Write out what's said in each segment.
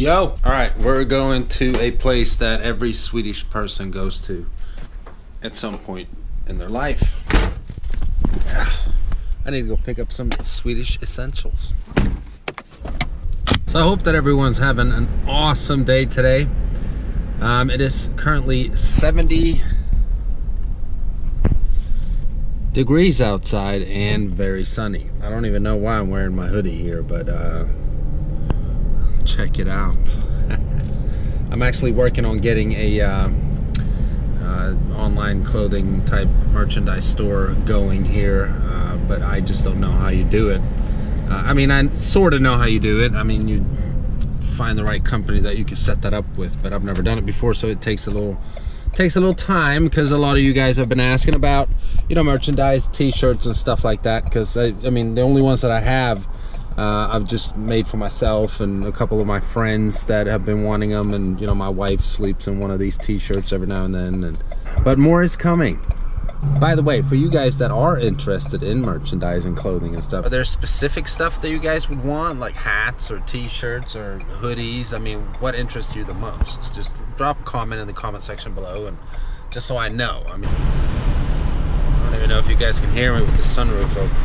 Yo! Alright, we're going to a place that every Swedish person goes to at some point in their life. I need to go pick up some Swedish essentials. So I hope that everyone's having an awesome day today. It is currently 70 degrees outside and very sunny. I don't even know why I'm wearing my hoodie here, but check it out. I'm actually working on getting a online clothing type merchandise store going here, but I just don't know how you do it. I mean, I sort of know how you do it. I mean, you find the right company that you can set that up with, but I've never done it before, so it takes a little time, because a lot of you guys have been asking about, you know, merchandise, t-shirts and stuff like that, because I mean, the only ones that I have I've just made for myself and a couple of my friends that have been wanting them, and you know, my wife sleeps in one of these t-shirts every now and then, but more is coming. By the way, for you guys that are interested in merchandise and clothing and stuff, are there specific stuff that you guys would want, like hats or t-shirts or hoodies? I mean, what interests you the most? Just drop a comment in the comment section below, and just so I know. I mean, I don't even know if you guys can hear me with the sunroof open.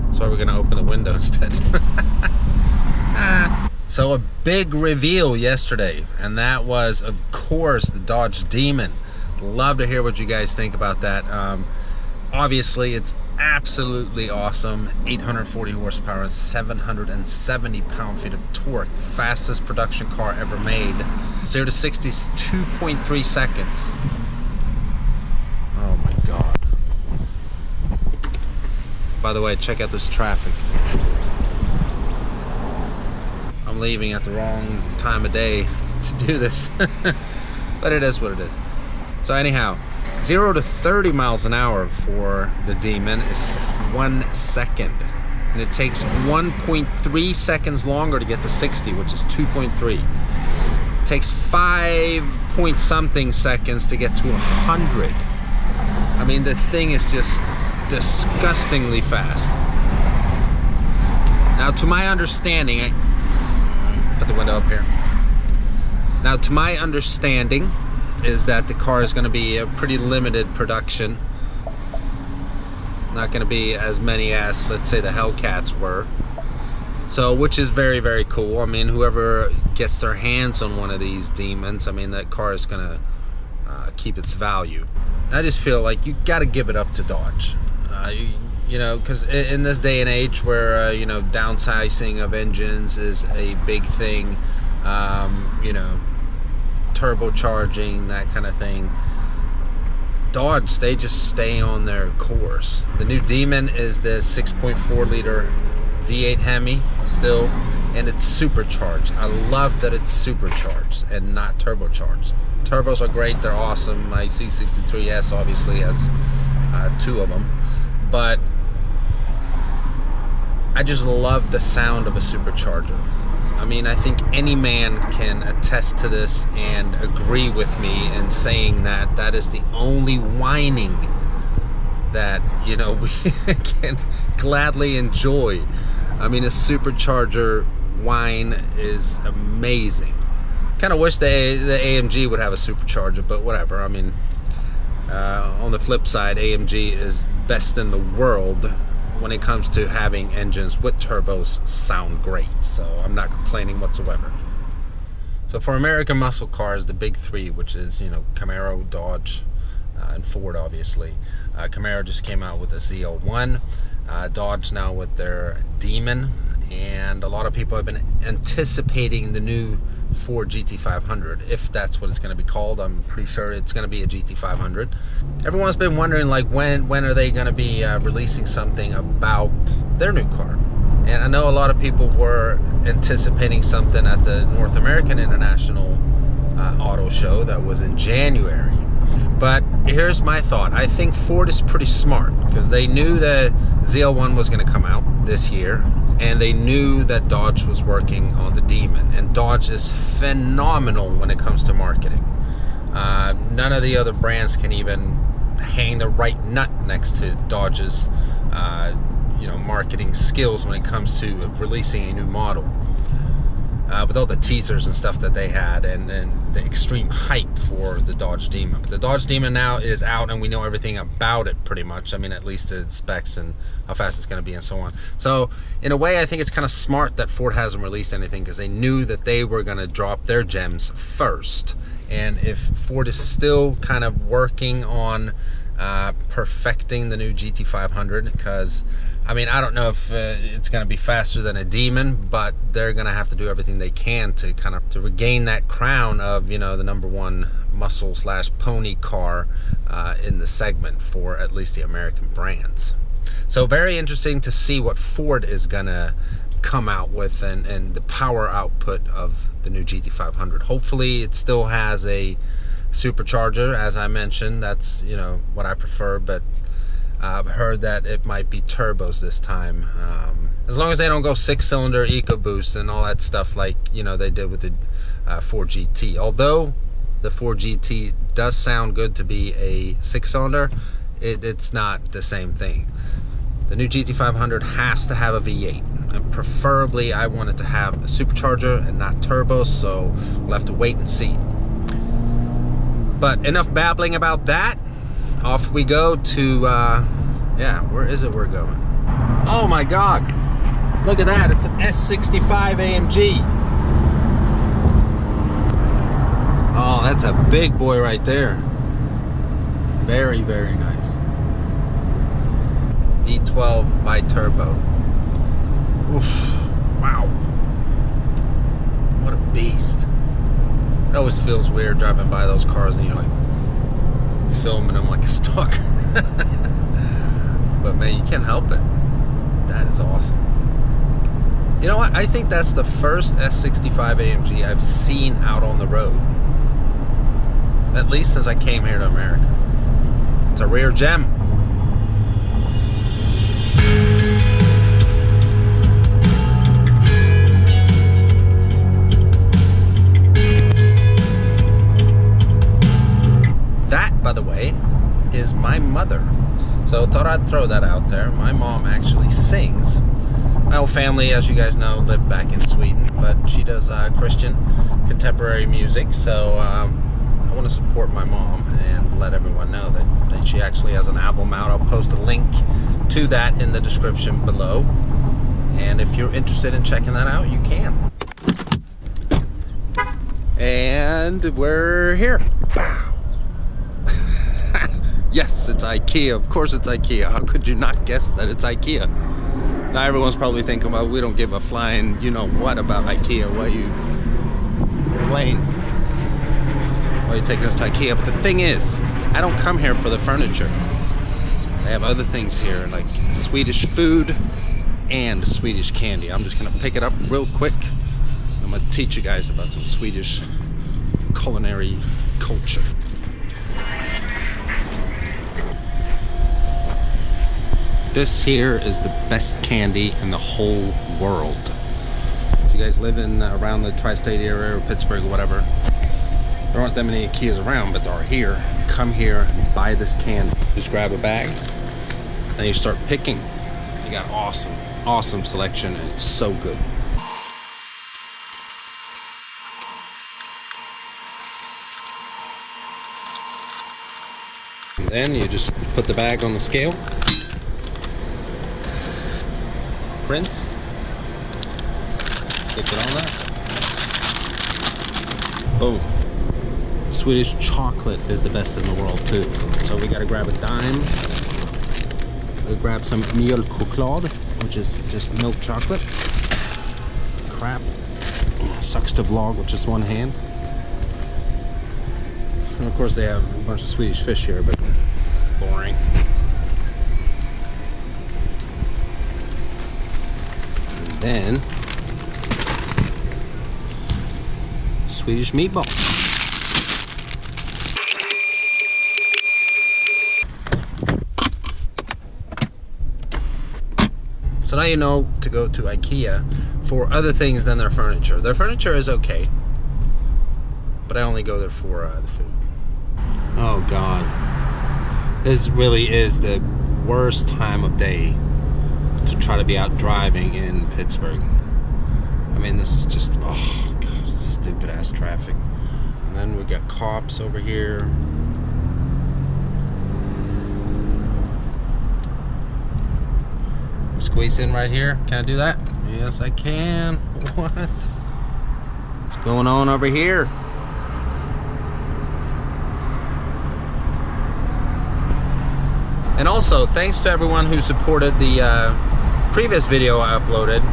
That's why we're gonna open the window instead. So a big reveal yesterday, and that was, of course, the Dodge Demon. Love to hear what you guys think about that. Obviously, it's absolutely awesome. 840 horsepower and 770 pound-feet of torque. Fastest production car ever made. 0 to 60 is 2.3 seconds. Oh my God. By the way, check out this traffic. I'm leaving at the wrong time of day to do this, but it is what it is. So anyhow, 0 to 30 miles an hour for the Demon is 1 second, and it takes 1.3 seconds longer to get to 60, which is 2.3. It takes 5 point something seconds to get to 100. I mean, the thing is just disgustingly fast. Now, to my understanding, put the window up here. Now, to my understanding is that the car is going to be a pretty limited production. Not going to be as many as, let's say, the Hellcats were. So, which is very, very cool. I mean, whoever gets their hands on one of these Demons, I mean, that car is going to keep its value. I just feel like you got to give it up to Dodge. You know, because in this day and age where, you know, downsizing of engines is a big thing, you know, turbocharging, that kind of thing, Dodge, they just stay on their course. The new Demon is the 6.4 liter V8 Hemi still, and it's supercharged. I love that it's supercharged and not turbocharged. Turbos are great, they're awesome. My C63S obviously has 2 of them, but I just love the sound of a supercharger. I mean, I think any man can attest to this and agree with me in saying that that is the only whining that, you know, we can gladly enjoy. I mean, a supercharger whine is amazing. Kind of wish the AMG would have a supercharger, but whatever. I mean, on the flip side, AMG is best in the world when it comes to having engines with turbos sound great, so I'm not complaining whatsoever. So for American muscle cars, the big 3, which is, you know, Camaro, Dodge, and Ford, obviously. Camaro just came out with a ZL1, Dodge now with their Demon, and a lot of people have been anticipating the new Ford GT500, if that's what it's going to be called. I'm pretty sure it's going to be a GT500. Everyone's been wondering, like, when are they going to be releasing something about their new car? And I know a lot of people were anticipating something at the North American International Auto Show that was in January. But here's my thought. I think Ford is pretty smart, because they knew that ZL1 was going to come out this year, and they knew that Dodge was working on the Demon, and Dodge is phenomenal when it comes to marketing. None of the other brands can even hang the right nut next to Dodge's you know, marketing skills when it comes to releasing a new model. With all the teasers and stuff that they had, and the extreme hype for the Dodge Demon. But the Dodge Demon now is out, and we know everything about it pretty much. I mean, at least its specs and how fast it's going to be and so on. So in a way, I think it's kind of smart that Ford hasn't released anything, because they knew that they were going to drop their gems first. And if Ford is still kind of working on perfecting the new GT500, because I mean, I don't know if it's going to be faster than a Demon, but they're going to have to do everything they can to kind of to regain that crown of, you know, the #1 muscle / pony car in the segment for at least the American brands. So very interesting to see what Ford is going to come out with, and the power output of the new GT500. Hopefully it still has a supercharger, as I mentioned. That's, you know, what I prefer, but I've heard that it might be turbos this time, as long as they don't go 6-cylinder EcoBoost and all that stuff like, you know, they did with the Ford GT. Although the Ford GT does sound good to be a 6-cylinder, it's not the same thing. The new GT500 has to have a V8, and preferably I want it to have a supercharger and not turbo, so we'll have to wait and see. But enough babbling about that. Off we go to, yeah, where is it we're going? Oh my God, look at that, it's an S65 AMG. Oh, that's a big boy right there. Very, very nice. V12 bi-turbo. Oof, wow. What a beast. It always feels weird driving by those cars and you're like, filming them like a stalker. But man, you can't help it. That is awesome. You know what? I think that's the first S65 AMG I've seen out on the road, at least since I came here to America. It's a rare gem. By the way, is my mother. So thought I'd throw that out there. My mom actually sings. My whole family, as you guys know, live back in Sweden, but she does Christian contemporary music. So I want to support my mom and let everyone know that she actually has an album out. I'll post a link to that in the description below. And if you're interested in checking that out, you can. And we're here. Yes, it's IKEA. Of course it's IKEA. How could you not guess that it's IKEA? Now everyone's probably thinking, well, we don't give a flying you know what about IKEA. Why are you playing? Why are you taking us to IKEA? But the thing is, I don't come here for the furniture. They have other things here, like Swedish food and Swedish candy. I'm just gonna pick it up real quick. I'm gonna teach you guys about some Swedish culinary culture. This here is the best candy in the whole world. If you guys live in around the tri-state area or Pittsburgh or whatever, there aren't that many IKEAs around, but there are here. Come here and buy this candy. Just grab a bag and you start picking. You got awesome selection, and it's so good. And then you just put the bag on the scale. Prints. Stick it on there. Boom. Swedish chocolate is the best in the world too. So we gotta grab a dime. We'll grab some mjölkchoklad, which is just milk chocolate. Crap. Sucks to vlog with just one hand. And of course they have a bunch of Swedish fish here, but boring. Then Swedish meatball. So now you know to go to IKEA for other things than their furniture. Their furniture is okay, but I only go there for the food. Oh God, this really is the worst time of day to try to be out driving in Pittsburgh. I mean, this is just, oh god, stupid ass traffic. And then we got cops over here. Squeeze in right here. Can I do that? Yes, I can. What? What's going on over here? And also, thanks to everyone who supported the previous video I uploaded.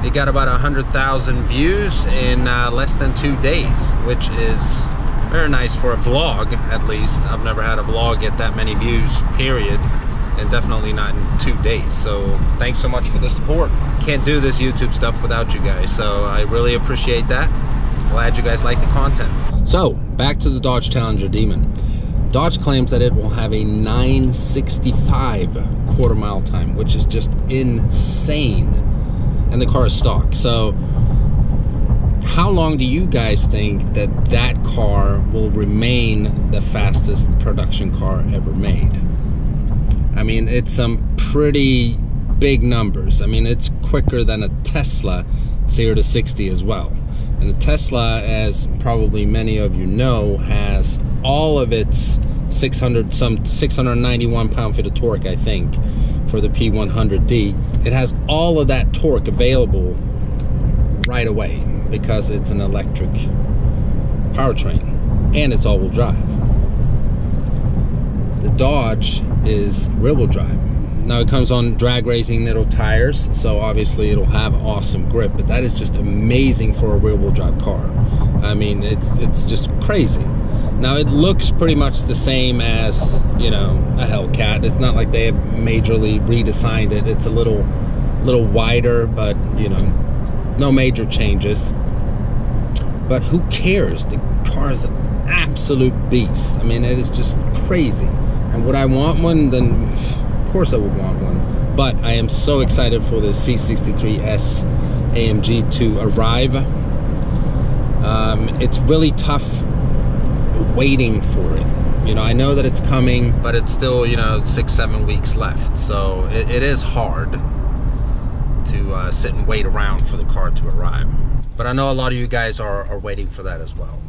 It got about 100,000 views in less than 2 days, which is very nice for a vlog, at least. I've never had a vlog get that many views, period. And definitely not in 2 days. So thanks so much for the support. Can't do this YouTube stuff without you guys, so I really appreciate that. Glad you guys like the content. So back to the Dodge Challenger Demon. Dodge claims that it will have a 965 quarter-mile time, which is just insane, and the car is stock. So how long do you guys think that that car will remain the fastest production car ever made? I mean, it's some pretty big numbers. I mean, it's quicker than a Tesla 0 to 60 as well. And the Tesla, as probably many of you know, has all of its 691 pound-feet of torque, I think, for the P100D. It has all of that torque available right away because it's an electric powertrain and it's all-wheel drive. The Dodge is rear-wheel drive. Now it comes on drag racing little tires, so obviously it'll have awesome grip, but that is just amazing for a rear-wheel drive car. I mean, it's just crazy. Now it looks pretty much the same as, you know, a Hellcat. It's not like they have majorly redesigned it. It's a little wider, but you know, no major changes. But who cares? The car is an absolute beast. I mean, it is just crazy. And would I want one? Then of course I would want one. But I am so excited for the C63S AMG to arrive. It's really tough waiting for it. You know, I know that it's coming, but it's still, you know, 6-7 weeks left. So it is hard to sit and wait around for the car to arrive. But I know a lot of you guys are waiting for that as well.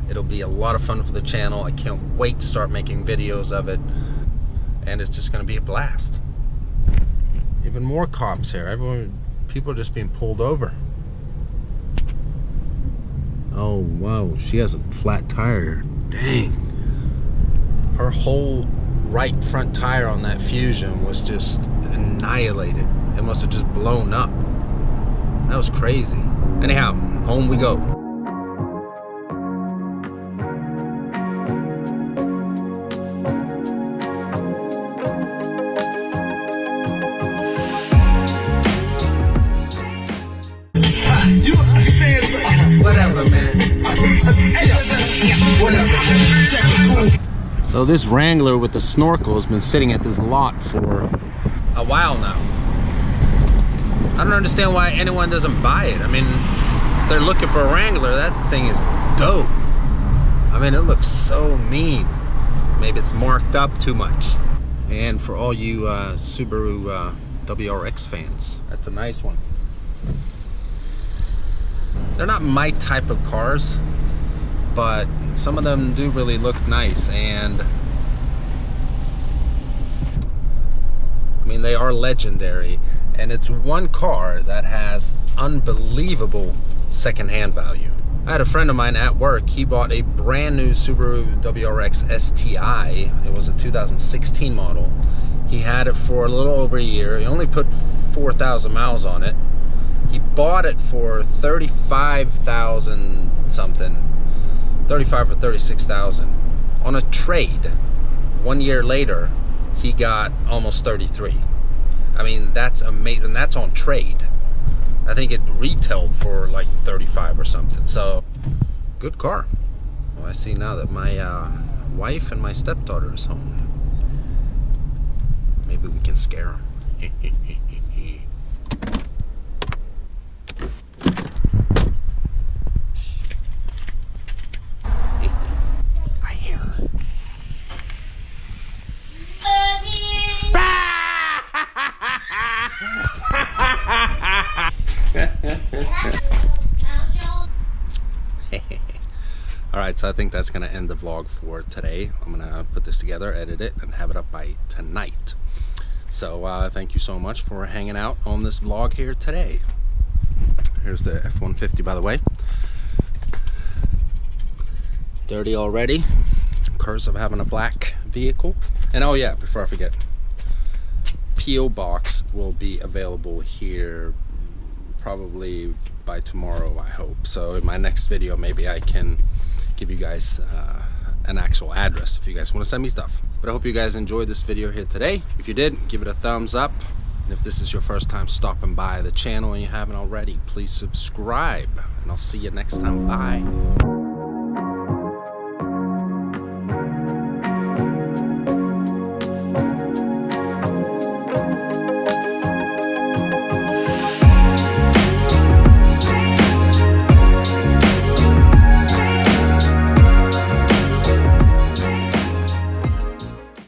It'll be a lot of fun for the channel. I can't wait to start making videos of it. And it's just gonna be a blast. Even more cops here. People are just being pulled over. Oh, wow, she has a flat tire. Dang. Her whole right front tire on that Fusion was just annihilated. It must have just blown up. That was crazy. Anyhow, home we go. Whatever, man. So this Wrangler with the snorkel has been sitting at this lot for a while now. I don't understand why anyone doesn't buy it. I mean, if they're looking for a Wrangler, that thing is dope. I mean, it looks so mean. Maybe it's marked up too much. And for all you Subaru WRX fans, that's a nice one. They're not my type of cars, but some of them do really look nice, and I mean, they are legendary, and it's one car that has unbelievable secondhand value. I had a friend of mine at work. He bought a brand new Subaru WRX STI. It was a 2016 model. He had it for a little over a year. He only put 4,000 miles on it. He bought it for 35,000 something, 35 or 36,000 on a trade. 1 year later, he got almost 33. I mean, that's amazing. That's on trade. I think it retailed for like 35 or something. So, good car. Well, I see now that my wife and my stepdaughter is home. Maybe we can scare them. right, so I think that's gonna end the vlog for today. I'm gonna put this together, edit it, and have it up by tonight. So thank you so much for hanging out on this vlog here today. Here's the F-150, by the way. Dirty already. Curse of having a black vehicle. And oh yeah, before I forget, P.O. box will be available here probably by tomorrow, I hope. So in my next video, maybe I can give you guys an actual address if you guys want to send me stuff. But I hope you guys enjoyed this video here today. If you did, give it a thumbs up. And if this is your first time stopping by the channel and you haven't already, please subscribe. And I'll see you next time. Bye.